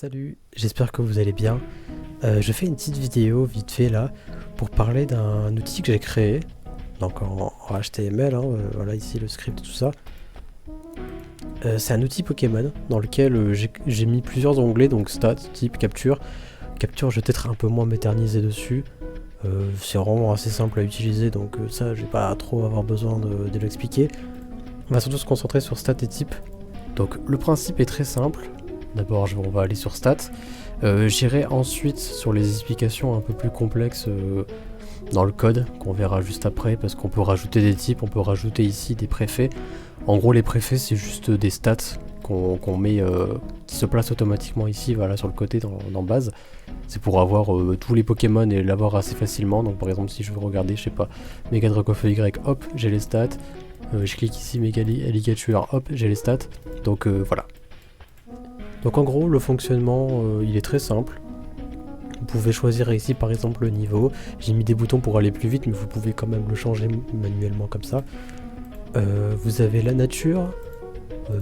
Salut, j'espère que vous allez bien. Je fais une petite vidéo vite fait là pour parler d'un outil que j'ai créé, donc en HTML, hein, voilà ici le script et tout ça. C'est un outil Pokémon dans lequel j'ai mis plusieurs onglets, donc stats, type, capture. Capture, je vais peut-être un peu moins m'éterniser dessus. C'est vraiment assez simple à utiliser, donc ça, je vais pas trop avoir besoin de l'expliquer. On va surtout se concentrer sur stats et type. Donc le principe est très simple. D'abord, on va aller sur stats. J'irai ensuite sur les explications un peu plus complexes dans le code, qu'on verra juste après, parce qu'on peut rajouter des types, on peut rajouter ici des préfets. En gros, les préfets, c'est juste des stats qu'on met, qui se placent automatiquement ici, voilà, sur le côté dans base. C'est pour avoir tous les Pokémon et l'avoir assez facilement. Donc par exemple, si je veux regarder, je sais pas, Mega Dracofeu Y, hop, j'ai les stats. Je clique ici Mega Alligator, hop, j'ai les stats. Donc voilà. Donc en gros, le fonctionnement, il est très simple. Vous pouvez choisir ici par exemple le niveau. J'ai mis des boutons pour aller plus vite, mais vous pouvez quand même le changer manuellement comme ça. Vous avez la nature.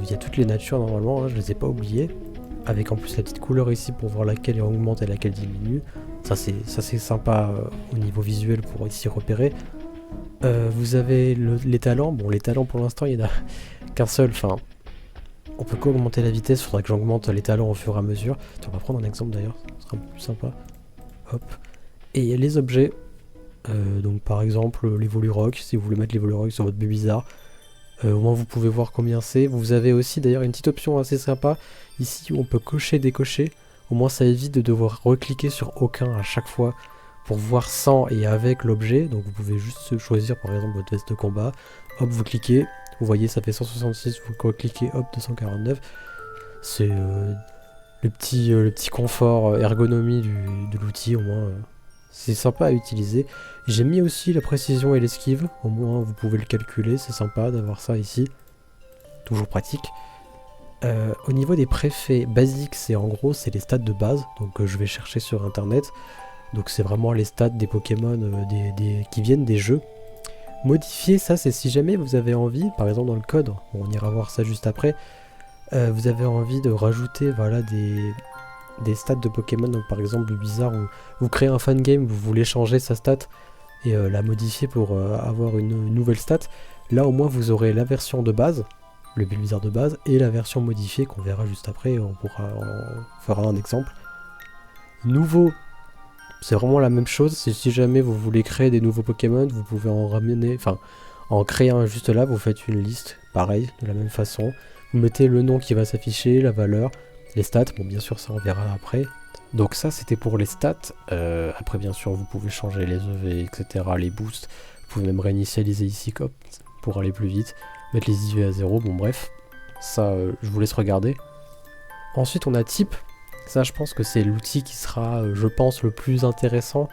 Il y a toutes les natures normalement, hein, je les ai pas oubliées. Avec en plus la petite couleur ici pour voir laquelle augmente et laquelle diminue. Ça c'est sympa au niveau visuel pour ici repérer. Vous avez les talents. Bon, les talents pour l'instant, il n'y en a qu'un seul. Enfin, on peut qu'augmenter la vitesse, il faudra que j'augmente les talents au fur et à mesure. On va prendre un exemple d'ailleurs, ce sera un peu plus sympa. Hop. Et il y a les objets. Donc par exemple les Volurock, si vous voulez mettre les Volurock sur votre Bulbizarre. Au moins vous pouvez voir combien c'est. Vous avez aussi d'ailleurs une petite option assez sympa ici où on peut cocher, décocher. Au moins ça évite de devoir recliquer sur aucun à chaque fois pour voir sans et avec l'objet. Donc vous pouvez juste choisir par exemple votre veste de combat. Hop, vous cliquez. Vous voyez, ça fait 166, vous cliquez, hop, 249. C'est le petit confort ergonomie de l'outil, au moins. C'est sympa à utiliser. J'ai mis aussi la précision et l'esquive, au moins vous pouvez le calculer, c'est sympa d'avoir ça ici. Toujours pratique. Au niveau des préfets basiques, c'est en gros, c'est les stats de base, donc je vais chercher sur internet. Donc c'est vraiment les stats des Pokémon qui viennent des jeux. Modifier, ça c'est si jamais vous avez envie, par exemple dans le code, on ira voir ça juste après, vous avez envie de rajouter voilà, des stats de Pokémon, donc par exemple Bulbizarre, où vous créez un fan game, vous voulez changer sa stat et la modifier pour avoir une nouvelle stat, là au moins vous aurez la version de base, le Bulbizarre de base, et la version modifiée qu'on verra juste après, on fera un exemple. Nouveau, c'est vraiment la même chose, si jamais vous voulez créer des nouveaux Pokémon, vous pouvez en ramener, enfin en créer un juste là, vous faites une liste, pareil, de la même façon. Vous mettez le nom qui va s'afficher, la valeur, les stats, bon bien sûr ça on verra après. Donc ça c'était pour les stats, après bien sûr vous pouvez changer les EV, etc., les boosts, vous pouvez même réinitialiser ici hop, pour aller plus vite, mettre les IV à 0, bon bref, ça je vous laisse regarder. Ensuite on a type. Ça, je pense que c'est l'outil qui sera, je pense, le plus intéressant.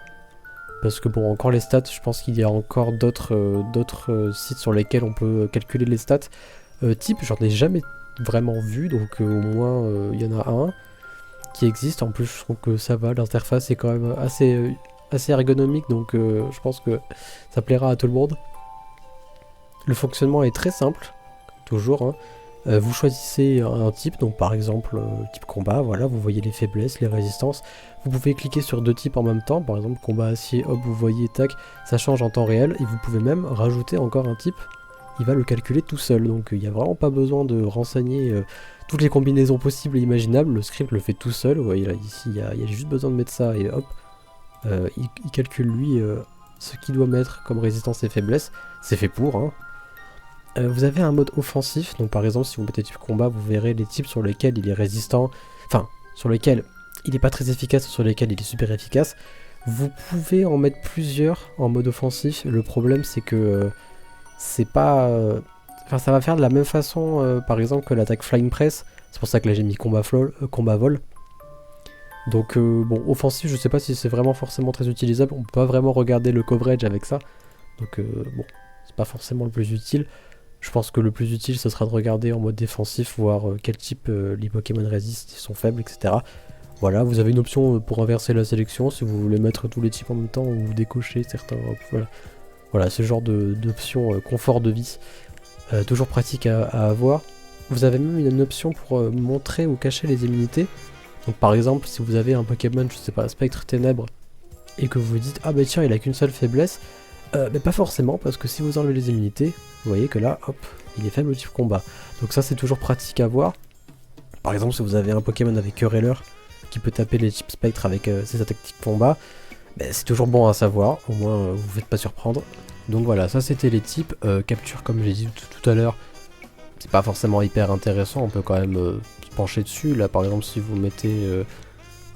Parce que bon, encore les stats, je pense qu'il y a encore d'autres sites sur lesquels on peut calculer les stats. Type, j'en ai jamais vraiment vu, donc au moins il y en a un qui existe. En plus, je trouve que ça va, l'interface est quand même assez ergonomique, donc je pense que ça plaira à tout le monde. Le fonctionnement est très simple, toujours, hein. Vous choisissez un type, donc par exemple type combat, voilà, vous voyez les faiblesses, les résistances. Vous pouvez cliquer sur deux types en même temps, par exemple combat acier, hop, vous voyez, tac, ça change en temps réel, et vous pouvez même rajouter encore un type, il va le calculer tout seul, donc il n'y a vraiment pas besoin de renseigner toutes les combinaisons possibles et imaginables, le script le fait tout seul, vous voyez là, ici, il y a juste besoin de mettre ça, et hop, il calcule lui ce qu'il doit mettre comme résistance et faiblesse, c'est fait pour, hein. Vous avez un mode offensif, donc par exemple si vous mettez type combat, vous verrez les types sur lesquels il est résistant, enfin sur lesquels il n'est pas très efficace ou sur lesquels il est super efficace. Vous pouvez en mettre plusieurs en mode offensif, le problème c'est que c'est pas... Enfin ça va faire de la même façon par exemple que l'attaque Flying Press, c'est pour ça que là j'ai mis combat vol. Donc bon, offensif je sais pas si c'est vraiment forcément très utilisable, on peut pas vraiment regarder le coverage avec ça, donc bon, c'est pas forcément le plus utile. Je pense que le plus utile, ce sera de regarder en mode défensif, voir quel type les Pokémon résistent, ils sont faibles, etc. Voilà, vous avez une option pour inverser la sélection, si vous voulez mettre tous les types en même temps ou décocher certains. Voilà, voilà ce genre d'option confort de vie, toujours pratique à avoir. Vous avez même une option pour montrer ou cacher les immunités. Donc par exemple, si vous avez un Pokémon, je sais pas, Spectre Ténèbres, et que vous vous dites, ah bah tiens, il a qu'une seule faiblesse, mais pas forcément, parce que si vous enlevez les immunités, vous voyez que là, hop, il est faible au type combat. Donc ça, c'est toujours pratique à voir. Par exemple, si vous avez un Pokémon avec Quereller, qui peut taper les types Spectre avec ses attaques type combat, bah, c'est toujours bon à savoir, au moins vous vous faites pas surprendre. Donc voilà, ça c'était les types. Capture, comme j'ai dit tout à l'heure, c'est pas forcément hyper intéressant, on peut quand même se pencher dessus. Là par exemple, si vous mettez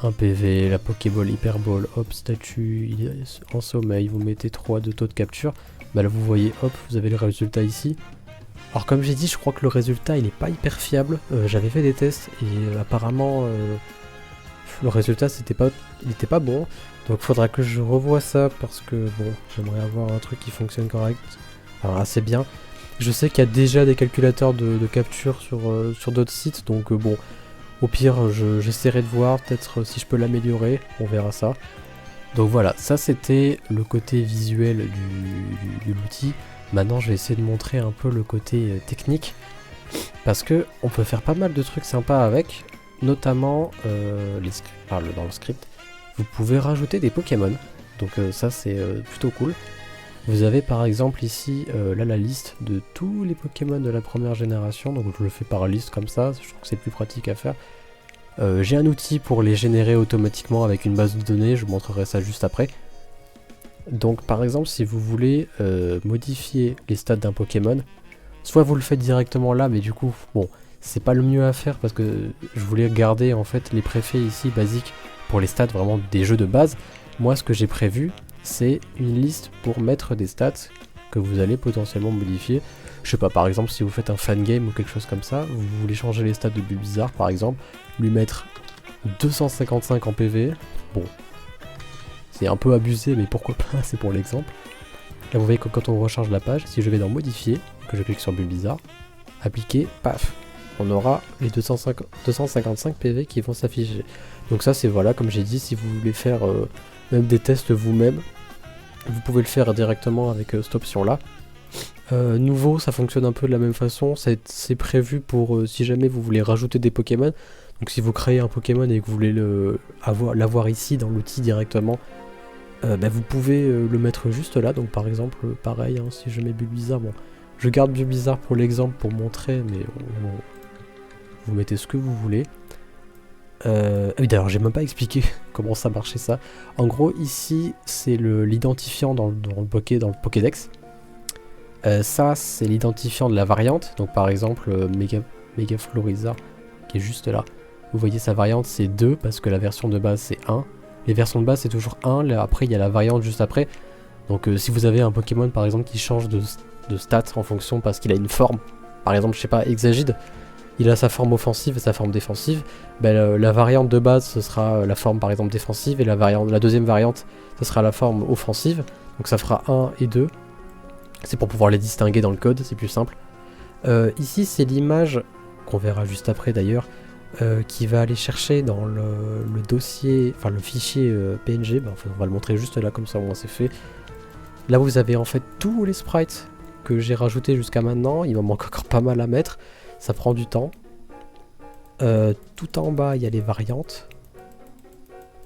un PV, la Pokéball, Hyper Ball, hop, statut, il est en sommeil, vous mettez 3 de taux de capture, bah là vous voyez, hop, vous avez le résultat ici. Alors comme j'ai dit, je crois que le résultat il est pas hyper fiable. J'avais fait des tests et apparemment le résultat il était pas bon. Donc faudra que je revoie ça parce que bon, j'aimerais avoir un truc qui fonctionne correct, enfin assez bien. Je sais qu'il y a déjà des calculateurs de capture sur d'autres sites, donc bon, au pire j'essaierai de voir peut-être si je peux l'améliorer, on verra ça. Donc voilà, ça c'était le côté visuel de l'outil. Maintenant je vais essayer de montrer un peu le côté technique, parce que on peut faire pas mal de trucs sympas avec, notamment dans le script. Vous pouvez rajouter des Pokémon, donc ça c'est plutôt cool. Vous avez par exemple ici là la liste de tous les Pokémon de la première génération, donc je le fais par liste comme ça, je trouve que c'est plus pratique à faire. J'ai un outil pour les générer automatiquement avec une base de données, je vous montrerai ça juste après. Donc par exemple si vous voulez modifier les stats d'un Pokémon, soit vous le faites directement là, mais du coup bon c'est pas le mieux à faire parce que je voulais garder en fait les préfets ici basiques pour les stats vraiment des jeux de base. Moi ce que j'ai prévu c'est une liste pour mettre des stats que vous allez potentiellement modifier. Je sais pas, par exemple si vous faites un fan game ou quelque chose comme ça, vous voulez changer les stats de Bulbizarre par exemple, lui mettre 255 en PV, bon c'est un peu abusé mais pourquoi pas, c'est pour l'exemple. Là vous voyez que quand on recharge la page, si je vais dans modifier, que je clique sur Bulbizarre, appliquer, paf, on aura les 255 PV qui vont s'afficher. Donc ça c'est voilà, comme j'ai dit, si vous voulez faire même des tests vous-même, vous pouvez le faire directement avec cette option là. Nouveau, ça fonctionne un peu de la même façon, c'est prévu pour si jamais vous voulez rajouter des Pokémon. Donc si vous créez un Pokémon et que vous voulez l'avoir ici dans l'outil directement, bah, vous pouvez le mettre juste là. Donc par exemple, pareil, hein, si je mets Bulbizarre, bon, je garde Bulbizarre pour l'exemple pour montrer, mais vous mettez ce que vous voulez. Oui, d'ailleurs, j'ai même pas expliqué comment ça marchait ça. En gros, ici, c'est l'identifiant dans le Pokédex. Ça, c'est l'identifiant de la variante. Donc, par exemple, Megaflorizard, qui est juste là. Vous voyez, sa variante, c'est 2, parce que la version de base, c'est 1. Les versions de base, c'est toujours 1. Là, après, il y a la variante juste après. Donc, si vous avez un Pokémon, par exemple, qui change de stats en fonction parce qu'il a une forme, par exemple, je sais pas, Exagide, il a sa forme offensive et sa forme défensive, ben, la variante de base ce sera la forme par exemple défensive et la deuxième variante ce sera la forme offensive, donc ça fera 1 et 2, c'est pour pouvoir les distinguer dans le code, c'est plus simple. Ici c'est l'image, qu'on verra juste après d'ailleurs, qui va aller chercher dans le dossier, enfin le fichier PNG, ben, on va le montrer juste là comme ça au moins c'est fait. Là vous avez en fait tous les sprites que j'ai rajoutés jusqu'à maintenant, il m'en manque encore pas mal à mettre. Ça prend du temps. Tout en bas, il y a les variantes.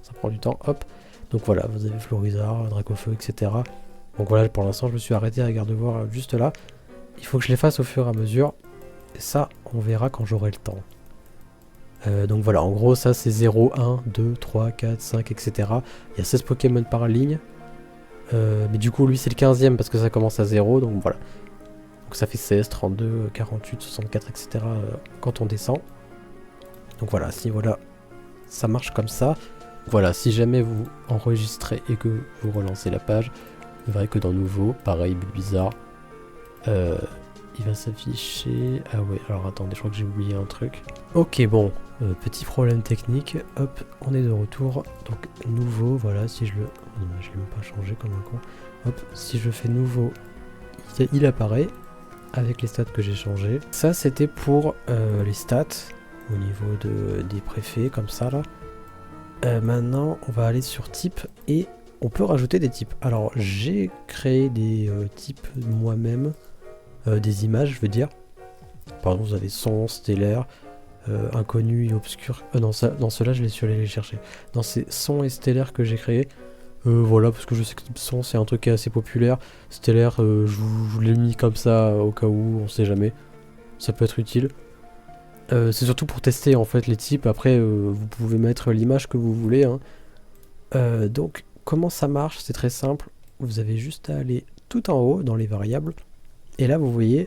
Ça prend du temps, hop. Donc voilà, vous avez Florizard, Dracofeu, etc. Donc voilà, pour l'instant, je me suis arrêté à Gardevoir juste là. Il faut que je les fasse au fur et à mesure. Et ça, on verra quand j'aurai le temps. Donc voilà, en gros, ça c'est 0, 1, 2, 3, 4, 5, etc. Il y a 16 Pokémon par ligne. Mais du coup, lui, c'est le 15e parce que ça commence à 0, donc voilà. Donc ça fait 16, 32, 48, 64, etc. Quand on descend. Donc voilà, si voilà, ça marche comme ça. Voilà, si jamais vous enregistrez et que vous relancez la page, vous verrez que dans Nouveau, pareil, Bulbizarre, il va s'afficher... Ah ouais, alors attendez, je crois que j'ai oublié un truc. Ok, bon, petit problème technique, hop, on est de retour. Donc Nouveau, voilà, si je le... Non, je l'ai même pas changé comme un con. Hop, si je fais Nouveau, il apparaît avec les stats que j'ai changé. Ça c'était pour les stats au niveau des préfets comme ça là. Maintenant on va aller sur type et on peut rajouter des types. Alors j'ai créé des types moi-même, des images je veux dire. Par exemple vous avez son, stellaire, inconnu et obscur. Non, dans ceux-là, je suis allé les chercher. Dans ces sons et stellaires que j'ai créés, voilà, parce que je sais que son, c'est un truc qui est assez populaire. Stellaire, je l'ai mis comme ça, au cas où, on sait jamais. Ça peut être utile. C'est surtout pour tester en fait les types. Après, vous pouvez mettre l'image que vous voulez, hein. Donc, comment ça marche? C'est très simple. Vous avez juste à aller tout en haut dans les variables. Et là, vous voyez,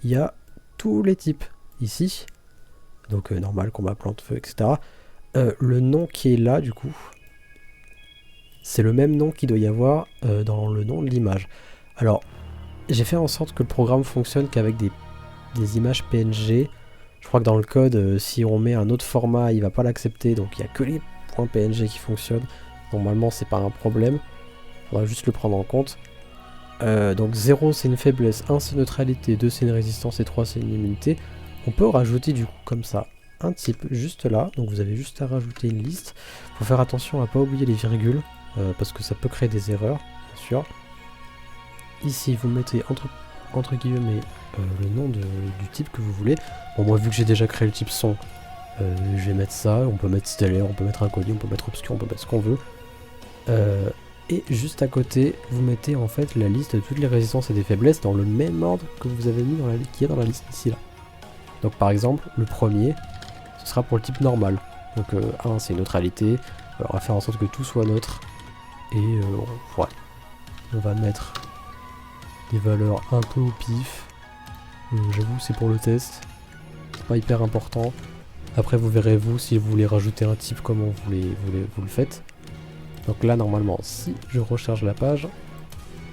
il y a tous les types ici. Donc, normal, combat, plante, feu, etc. Le nom qui est là, du coup, c'est le même nom qu'il doit y avoir dans le nom de l'image. Alors, j'ai fait en sorte que le programme fonctionne qu'avec des images PNG. Je crois que dans le code, si on met un autre format, il va pas l'accepter. Donc, il n'y a que les points PNG qui fonctionnent. Normalement, c'est pas un problème. On va juste le prendre en compte. Donc 0 c'est une faiblesse, 1 c'est une neutralité, 2 c'est une résistance et 3 c'est une immunité. On peut rajouter du coup comme ça un type juste là. Donc vous avez juste à rajouter une liste. Faut faire attention à pas oublier les virgules parce que ça peut créer des erreurs, bien sûr. Ici vous mettez entre guillemets le nom du type que vous voulez. Bon, moi vu que j'ai déjà créé le type son, je vais mettre ça. On peut mettre stellaire, on peut mettre inconnu, on peut mettre obscur, on peut mettre ce qu'on veut. Et juste à côté, vous mettez en fait la liste de toutes les résistances et des faiblesses dans le même ordre que vous avez mis dans la liste qui est dans la liste ici là. Donc par exemple, le premier, ce sera pour le type normal. Donc 1 c'est neutralité. Alors, on va faire en sorte que tout soit neutre. Et ouais. On va mettre des valeurs un peu au pif. J'avoue c'est pour le test. C'est pas hyper important. Après vous verrez vous si vous voulez rajouter un type comment vous le faites. Donc là normalement si je recharge la page,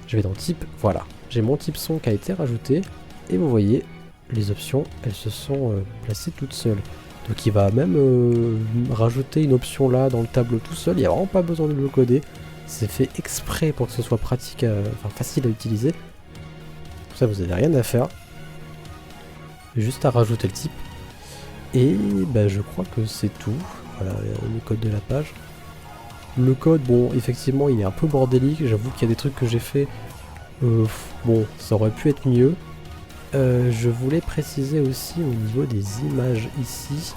je vais dans type, voilà, j'ai mon type son qui a été rajouté et vous voyez les options elles se sont placées toutes seules. Donc il va même rajouter une option là dans le tableau tout seul, il n'y a vraiment pas besoin de le coder, c'est fait exprès pour que ce soit pratique, enfin facile à utiliser. Pour ça vous n'avez rien à faire, juste à rajouter le type et bah, je crois que c'est tout. Voilà le code de la page. Le code, bon, effectivement, il est un peu bordélique. J'avoue qu'il y a des trucs que j'ai fait. Bon, ça aurait pu être mieux. Je voulais préciser aussi au niveau des images ici.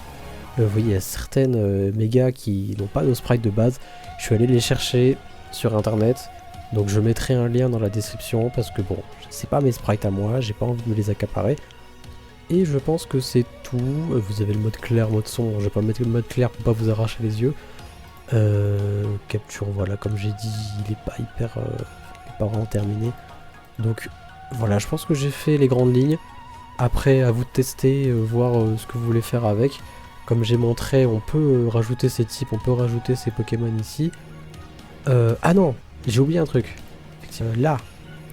Vous voyez, il y a certaines mégas qui n'ont pas de sprite de base. Je suis allé les chercher sur internet. Donc je mettrai un lien dans la description parce que bon, c'est pas mes sprites à moi. J'ai pas envie de me les accaparer. Et je pense que c'est tout. Vous avez le mode clair, mode sombre. Je vais pas mettre le mode clair pour pas vous arracher les yeux. Capture, voilà, comme j'ai dit, il est pas hyper vraiment terminé. Donc voilà, je pense que j'ai fait les grandes lignes. Après, à vous de tester, voir ce que vous voulez faire avec. Comme j'ai montré, on peut rajouter ces types, on peut rajouter ces Pokémon ici. Ah non, j'ai oublié un truc. Là,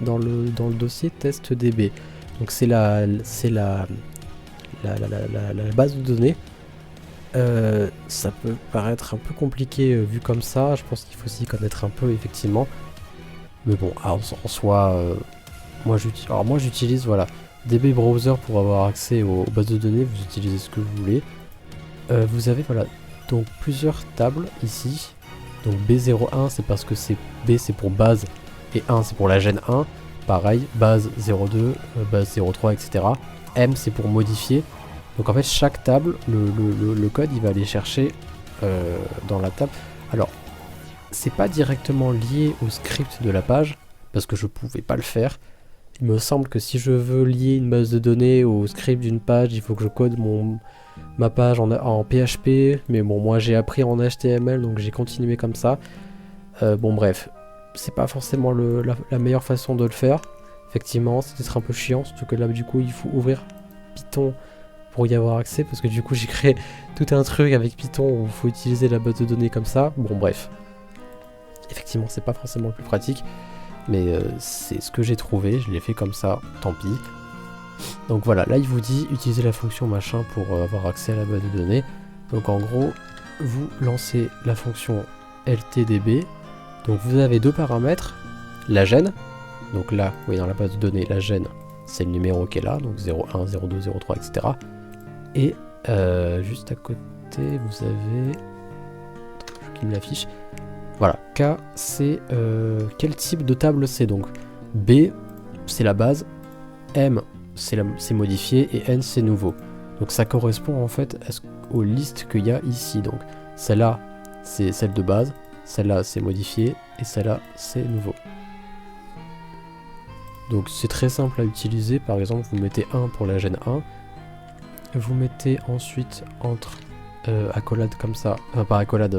dans le dossier test DB. Donc c'est la base de données. Ça peut paraître un peu compliqué vu comme ça, je pense qu'il faut s'y connaître un peu effectivement. Mais bon, en soi, moi j'utilise voilà, DB Browser pour avoir accès aux bases de données, vous utilisez ce que vous voulez. Vous avez voilà, donc plusieurs tables ici. Donc B01 c'est parce que B c'est pour base et 1 c'est pour la gène 1. Pareil, base 02, base 03, etc. M c'est pour modifier. Donc en fait chaque table, le code il va aller chercher dans la table. Alors c'est pas directement lié au script de la page parce que je pouvais pas le faire. Il me semble que si je veux lier une base de données au script d'une page, il faut que je code ma page en PHP. Mais bon, moi j'ai appris en HTML donc j'ai continué comme ça. Bon bref, c'est pas forcément la meilleure façon de le faire. Effectivement, c'est peut-être un peu chiant, surtout que là du coup il faut ouvrir Python pour y avoir accès parce que du coup j'ai créé tout un truc avec Python où il faut utiliser la base de données comme ça. Bon bref, effectivement c'est pas forcément le plus pratique mais c'est ce que j'ai trouvé, je l'ai fait comme ça, tant pis. Donc voilà, là il vous dit utiliser la fonction machin pour avoir accès à la base de données. Donc en gros vous lancez la fonction LTDB. Donc vous avez deux paramètres, la gène, donc là vous voyez dans la base de données la gène c'est le numéro qui est là, donc 01, 02, 03, etc. Et juste à côté, vous avez... Attends, qui me l'affiche. Voilà, K, c'est... quel type de table c'est donc? B, c'est la base. M, c'est modifié. Et N, c'est nouveau. Donc ça correspond en fait aux listes qu'il y a ici. Donc celle-là, c'est celle de base, celle-là, c'est modifié, et celle-là, c'est nouveau. Donc c'est très simple à utiliser. Par exemple, vous mettez 1 pour la gène 1, vous mettez ensuite entre accolades comme ça, pas accolades,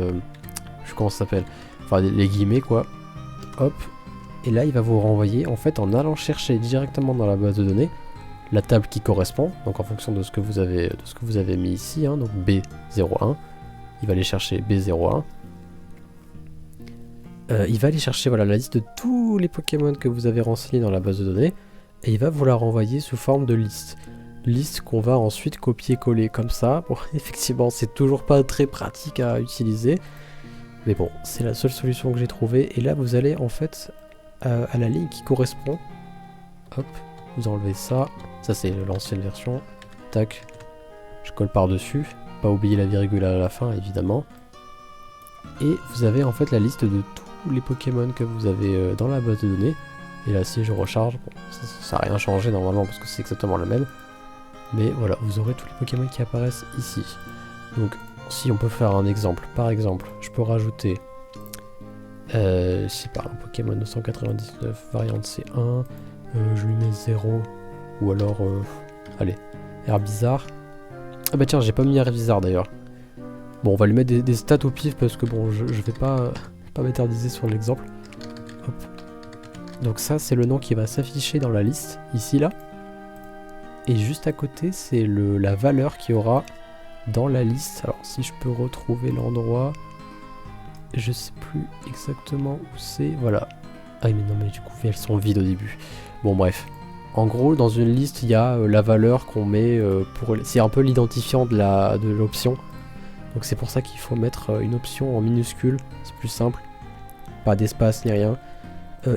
je sais comment ça s'appelle, enfin les guillemets quoi, hop, et là il va vous renvoyer en fait en allant chercher directement dans la base de données la table qui correspond, donc en fonction de ce que vous avez mis ici, hein, donc B01, il va aller chercher B01, il va aller chercher voilà, la liste de tous les Pokémon que vous avez renseignés dans la base de données, et il va vous la renvoyer sous forme de liste. Liste qu'on va ensuite copier-coller comme ça. Bon, effectivement, c'est toujours pas très pratique à utiliser, mais bon, c'est la seule solution que j'ai trouvée. Et là, vous allez en fait à la ligne qui correspond. Hop, vous enlevez ça. Ça, c'est l'ancienne version. Tac, je colle par-dessus. Pas oublier la virgule à la fin, évidemment. Et vous avez en fait la liste de tous les Pokémon que vous avez dans la base de données. Et là, si je recharge, bon, ça n'a rien changé normalement parce que c'est exactement la même. Mais voilà, vous aurez tous les Pokémon qui apparaissent ici. Donc, si on peut faire un exemple, par exemple, je peux rajouter, je sais pas, un Pokémon 999, variante C1, je lui mets 0, ou alors, allez, Herbizarre. Ah bah tiens, j'ai pas mis Herbizarre d'ailleurs. Bon, on va lui mettre des stats au pif parce que bon, je vais pas m'éterniser sur l'exemple. Hop. Donc ça, c'est le nom qui va s'afficher dans la liste, ici, là. Et juste à côté, c'est la valeur qu'il y aura dans la liste. Alors, si je peux retrouver l'endroit, je sais plus exactement où c'est. Voilà. Ah mais non, mais du coup, elles sont vides au début. Bon, bref. En gros, dans une liste, il y a la valeur qu'on met pour... C'est un peu l'identifiant de l'option. Donc c'est pour ça qu'il faut mettre une option en minuscule. C'est plus simple. Pas d'espace ni rien.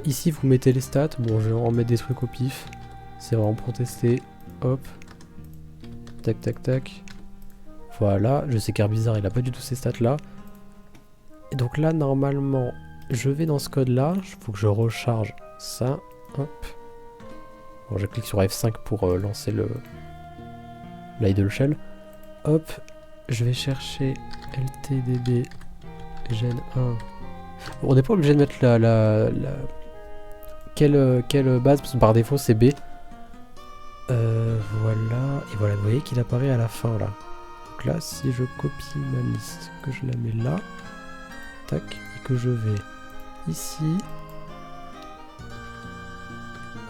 Ici, vous mettez les stats. Bon, je vais en mettre des trucs au pif. C'est vraiment pour tester. Hop. Tac, tac, tac. Voilà. Je sais qu'Herbizarre, il a pas du tout ces stats là. Et donc là, normalement, je vais dans ce code là. Il faut que je recharge ça. Hop. Bon, je clique sur F5 pour lancer l'idle shell. Hop. Je vais chercher LTDB Gen 1. Bon, on n'est pas obligé de mettre quelle base, parce que par défaut c'est B. Voilà, et voilà, vous voyez qu'il apparaît à la fin là. Donc là, si je copie ma liste, que je la mets là, tac, et que je vais ici,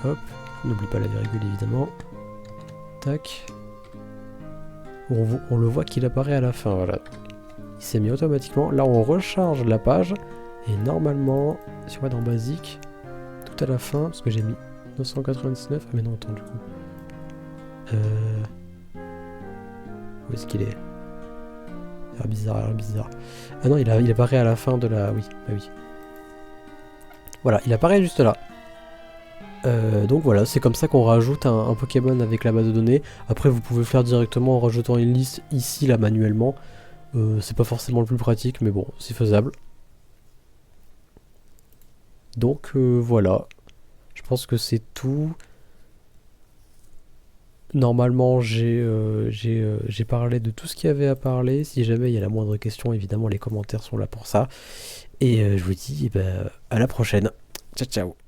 hop, n'oublie pas la virgule évidemment, tac, on le voit qu'il apparaît à la fin, voilà. Il s'est mis automatiquement, là on recharge la page, et normalement, si on va dans Basique, tout à la fin, parce que j'ai mis 999, ah mais non, attends du coup. Où est-ce qu'il est? Bizarre. Ah non, il apparaît à la fin de la... Oui, bah oui. Voilà, il apparaît juste là. Donc voilà, c'est comme ça qu'on rajoute un Pokémon avec la base de données. Après, vous pouvez le faire directement en rajoutant une liste ici, là, manuellement. C'est pas forcément le plus pratique, mais bon, c'est faisable. Donc voilà. Je pense que c'est tout. Normalement, j'ai parlé de tout ce qu'il y avait à parler. Si jamais il y a la moindre question, évidemment, les commentaires sont là pour ça. Et je vous dis à la prochaine. Ciao, ciao.